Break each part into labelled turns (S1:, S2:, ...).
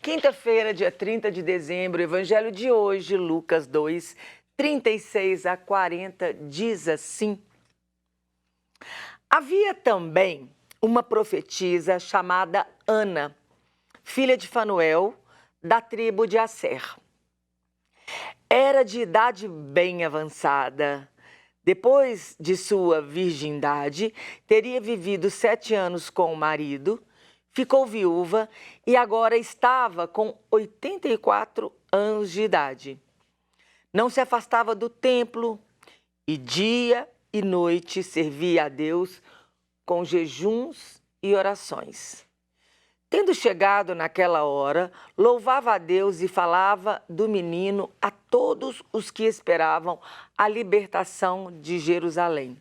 S1: Quinta-feira, dia 30 de dezembro, o evangelho de hoje, Lucas 2, 36 a 40, diz assim: Havia também uma profetisa chamada Ana, filha de Fanuel, da tribo de Asser. Era de idade bem avançada. Depois de sua virgindade, teria vivido 7 anos com o marido, ficou viúva e agora estava com 84 anos de idade. Não se afastava do templo e dia e noite servia a Deus com jejuns e orações. Tendo chegado naquela hora, louvava a Deus e falava do menino a todos os que esperavam a libertação de Jerusalém.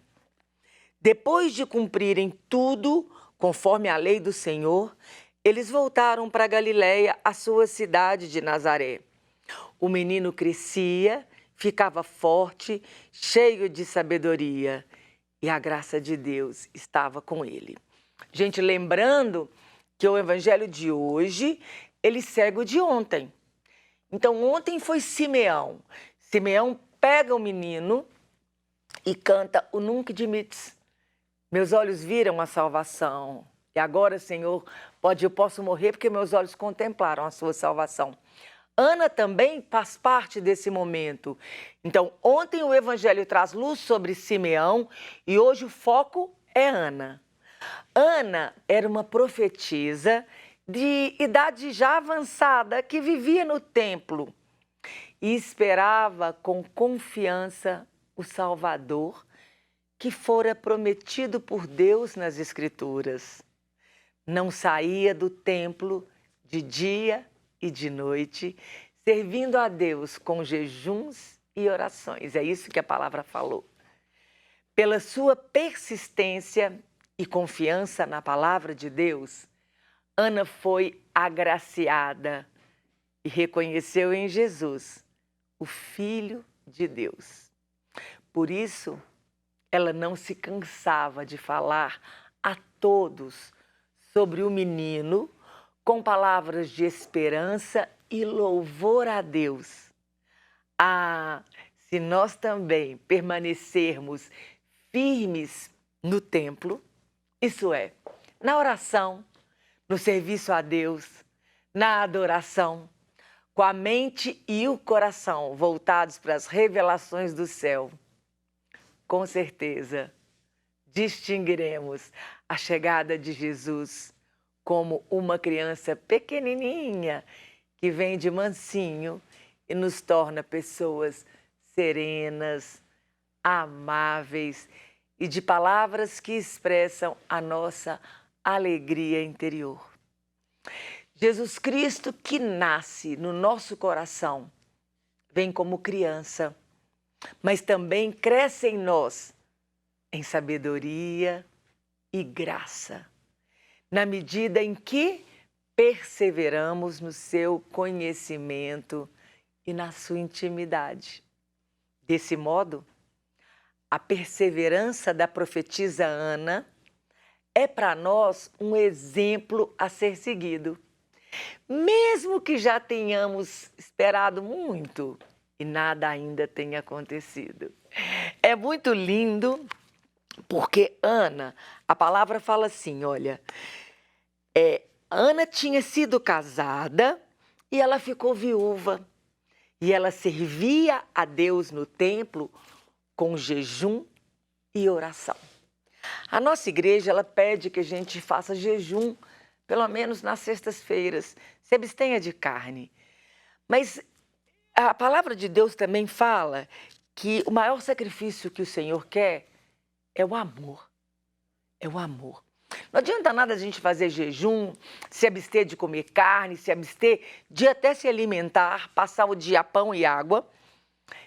S1: Depois de cumprirem tudo, conforme a lei do Senhor, eles voltaram para Galiléia, a sua cidade de Nazaré. O menino crescia, ficava forte, cheio de sabedoria, e a graça de Deus estava com ele. Gente, lembrando que o evangelho de hoje, ele segue o de ontem. Então, ontem foi Simeão. Simeão pega o menino e canta o Nunc Dimittis. Meus olhos viram a salvação. E agora, Senhor, eu posso morrer porque meus olhos contemplaram a sua salvação. Ana também faz parte desse momento. Então, ontem o evangelho traz luz sobre Simeão e hoje o foco é Ana. Ana era uma profetisa de idade já avançada que vivia no templo e esperava com confiança o Salvador que fora prometido por Deus nas Escrituras. Não saía do templo de dia e de noite, servindo a Deus com jejuns e orações. É isso que a palavra falou. Pela sua persistência e confiança na palavra de Deus, Ana foi agraciada e reconheceu em Jesus o Filho de Deus. Por isso, ela não se cansava de falar a todos sobre o menino com palavras de esperança e louvor a Deus. Se nós também permanecermos firmes no templo, isso é, na oração, no serviço a Deus, na adoração, com a mente e o coração voltados para as revelações do céu, com certeza distinguiremos a chegada de Jesus como uma criança pequenininha que vem de mansinho e nos torna pessoas serenas, amáveis e de palavras que expressam a nossa alegria interior. Jesus Cristo, que nasce no nosso coração, vem como criança, mas também cresce em nós em sabedoria e graça, na medida em que perseveramos no seu conhecimento e na sua intimidade. Desse modo, a perseverança da profetisa Ana é para nós um exemplo a ser seguido. Mesmo que já tenhamos esperado muito e nada ainda tenha acontecido. É muito lindo porque Ana, a palavra fala assim, olha, Ana tinha sido casada e ela ficou viúva. E ela servia a Deus no templo com jejum e oração. A nossa igreja, ela pede que a gente faça jejum, pelo menos nas sextas-feiras, se abstenha de carne. Mas a palavra de Deus também fala que o maior sacrifício que o Senhor quer é o amor. É o amor. Não adianta nada a gente fazer jejum, se abster de comer carne, se abster de até se alimentar, passar o dia pão e água,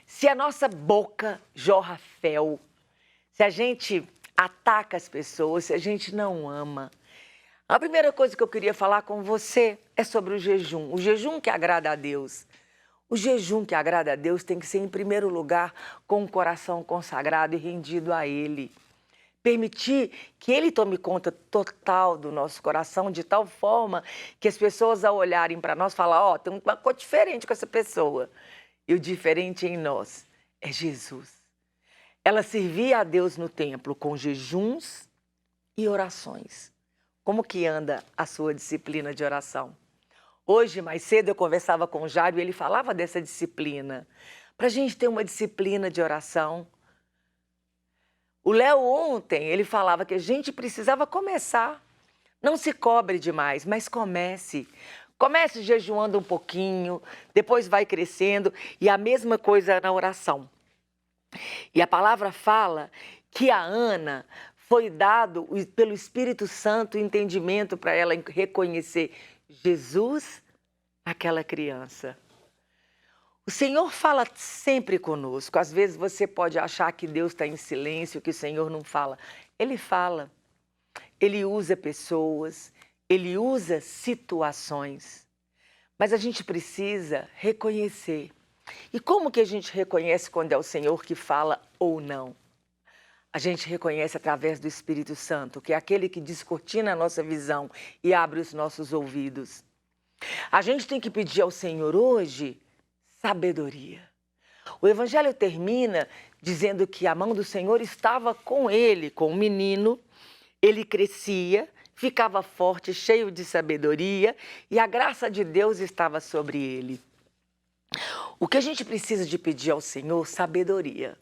S1: se a nossa boca jorra fel, se a gente ataca as pessoas, se a gente não ama. A primeira coisa que eu queria falar com você é sobre o jejum que agrada a Deus. O jejum que agrada a Deus tem que ser, em primeiro lugar, com o coração consagrado e rendido a Ele. permitir que Ele tome conta total do nosso coração, de tal forma que as pessoas, ao olharem para nós, falam: ó, tem uma coisa diferente com essa pessoa. E o diferente em nós é Jesus. Ela servia a Deus no templo com jejuns e orações. Como que anda a sua disciplina de oração? Hoje, mais cedo, eu conversava com o Jairo e ele falava dessa disciplina. Para a gente ter uma disciplina de oração. O Léo ontem, ele falava que a gente precisava começar. Não se cobre demais, mas comece. Comece jejuando um pouquinho, depois vai crescendo. E a mesma coisa na oração. E a palavra fala que a Ana foi dado pelo Espírito Santo entendimento para ela reconhecer Jesus naquela criança. O Senhor fala sempre conosco. Às vezes você pode achar que Deus está em silêncio, que o Senhor não fala. Ele fala. Ele usa pessoas, Ele usa situações. Mas a gente precisa reconhecer. E como que a gente reconhece quando é o Senhor que fala ou não? A gente reconhece através do Espírito Santo, que é aquele que descortina a nossa visão e abre os nossos ouvidos. A gente tem que pedir ao Senhor hoje sabedoria. O Evangelho termina dizendo que a mão do Senhor estava com ele, com o menino. Ele crescia, ficava forte, cheio de sabedoria e a graça de Deus estava sobre ele. O que a gente precisa de pedir ao Senhor? Sabedoria.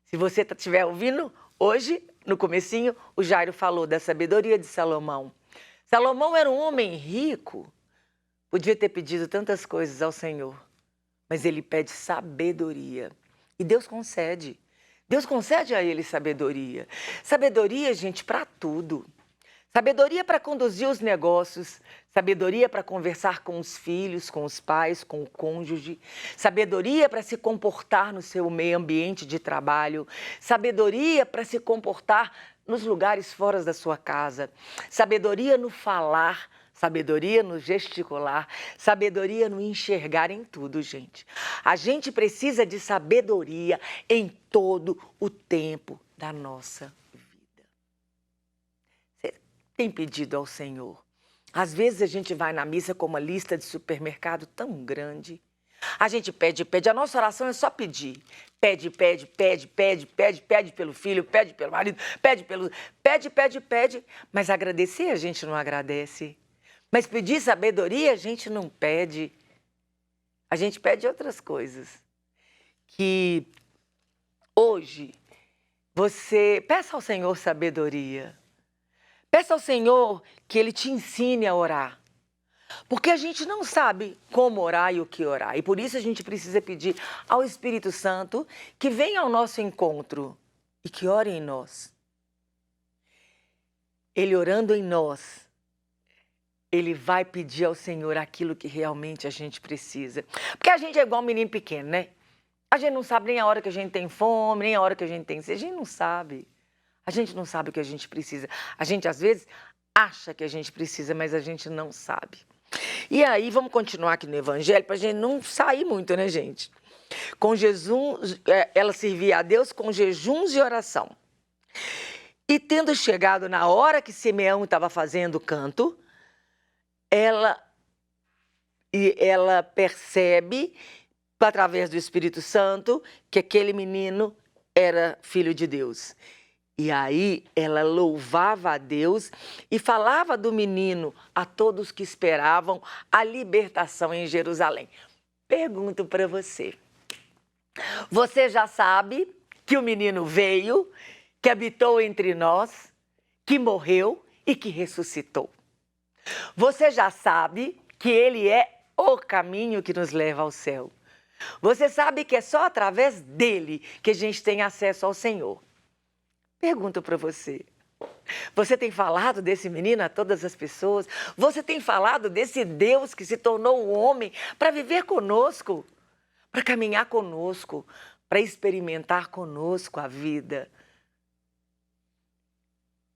S1: Se você estiver ouvindo, hoje, no comecinho, o Jairo falou da sabedoria de Salomão. Salomão era um homem rico, podia ter pedido tantas coisas ao Senhor, mas ele pede sabedoria. E Deus concede. Deus concede a ele sabedoria. Sabedoria, gente, para tudo. Sabedoria para conduzir os negócios, sabedoria para conversar com os filhos, com os pais, com o cônjuge, sabedoria para se comportar no seu meio ambiente de trabalho, sabedoria para se comportar nos lugares fora da sua casa, sabedoria no falar, sabedoria no gesticular, sabedoria no enxergar em tudo, gente. A gente precisa de sabedoria em todo o tempo da nossa vida. Você tem pedido ao Senhor? Às vezes a gente vai na missa com uma lista de supermercado tão grande. A gente pede, a nossa oração é só pedir. Pede pelo filho, pede pelo marido, pede, mas agradecer a gente não agradece. Mas pedir sabedoria a gente não pede. A gente pede outras coisas. Que hoje você peça ao Senhor sabedoria. Peça ao Senhor que Ele te ensine a orar. Porque a gente não sabe como orar e o que orar. E por isso a gente precisa pedir ao Espírito Santo que venha ao nosso encontro e que ore em nós. Ele orando em nós, Ele vai pedir ao Senhor aquilo que realmente a gente precisa. Porque a gente é igual um menino pequeno, né? A gente não sabe nem a hora que a gente tem fome, nem a hora que a gente tem sede. A gente não sabe. A gente não sabe o que a gente precisa. A gente, às vezes, acha que a gente precisa, mas a gente não sabe. E aí, vamos continuar aqui no Evangelho, para a gente não sair muito, né, gente? Com Jesus, ela servia a Deus com jejuns e oração. E tendo chegado na hora que Simeão estava fazendo o canto, ela percebe, através do Espírito Santo, que aquele menino era filho de Deus. E aí ela louvava a Deus e falava do menino a todos que esperavam a libertação em Jerusalém. Pergunto para você. Você já sabe que o menino veio, que habitou entre nós, que morreu e que ressuscitou. Você já sabe que ele é o caminho que nos leva ao céu. Você sabe que é só através dele que a gente tem acesso ao Senhor. Pergunto para você. Você tem falado desse menino a todas as pessoas? Você tem falado desse Deus que se tornou um homem para viver conosco, para caminhar conosco, para experimentar conosco a vida?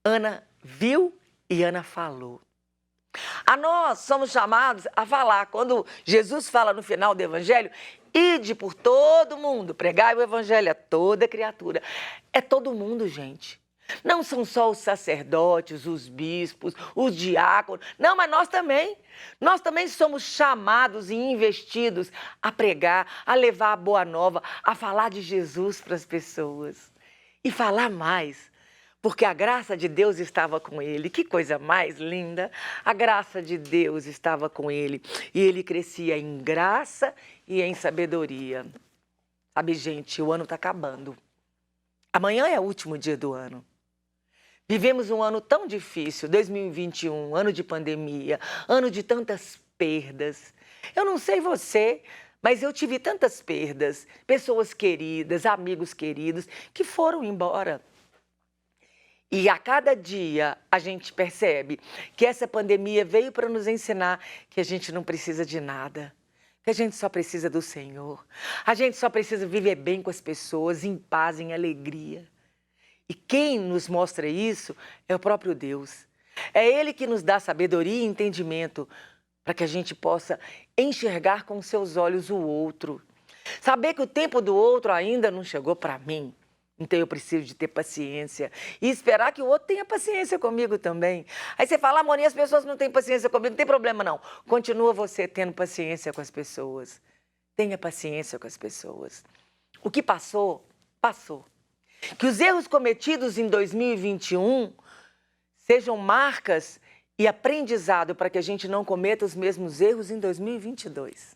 S1: Ana viu e Ana falou. A nós somos chamados a falar. Quando Jesus fala no final do Evangelho, ide por todo mundo, pregai o Evangelho a toda criatura. É todo mundo, gente. Não são só os sacerdotes, os bispos, os diáconos. Não, mas nós também. Nós também somos chamados e investidos a pregar, a levar a boa nova, a falar de Jesus para as pessoas. E falar mais, porque a graça de Deus estava com ele. Que coisa mais linda! A graça de Deus estava com ele. E ele crescia em graça e em sabedoria. Sabe, gente, o ano está acabando. Amanhã é o último dia do ano. Vivemos um ano tão difícil, 2021, ano de pandemia, ano de tantas perdas. Eu não sei você, mas eu tive tantas perdas, pessoas queridas, amigos queridos, que foram embora. E a cada dia a gente percebe que essa pandemia veio para nos ensinar que a gente não precisa de nada, que a gente só precisa do Senhor. A gente só precisa viver bem com as pessoas, em paz, em alegria. E quem nos mostra isso é o próprio Deus. É Ele que nos dá sabedoria e entendimento para que a gente possa enxergar com seus olhos o outro. Saber que o tempo do outro ainda não chegou para mim. Então eu preciso de ter paciência e esperar que o outro tenha paciência comigo também. Aí você fala, Moninha, as pessoas não têm paciência comigo, não tem problema não. Continua você tendo paciência com as pessoas. Tenha paciência com as pessoas. O que passou, passou. Que os erros cometidos em 2021 sejam marcas e aprendizado para que a gente não cometa os mesmos erros em 2022.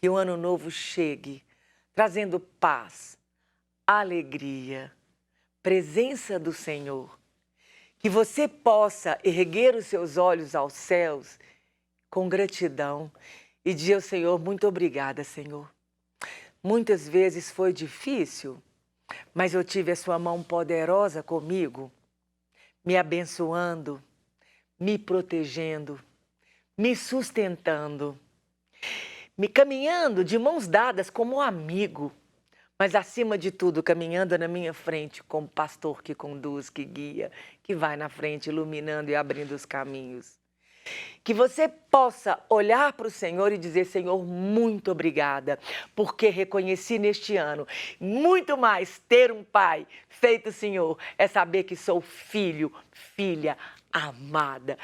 S1: Que o ano novo chegue trazendo paz, alegria, presença do Senhor. Que você possa erguer os seus olhos aos céus com gratidão e dizer ao Senhor, muito obrigada, Senhor. Muitas vezes foi difícil, mas eu tive a sua mão poderosa comigo, me abençoando, me protegendo, me sustentando, me caminhando de mãos dadas como um amigo, mas acima de tudo, caminhando na minha frente como pastor que conduz, que guia, que vai na frente iluminando e abrindo os caminhos. Que você possa olhar para o Senhor e dizer, Senhor, muito obrigada, porque reconheci neste ano, muito mais ter um pai feito Senhor, é saber que sou filho, filha amada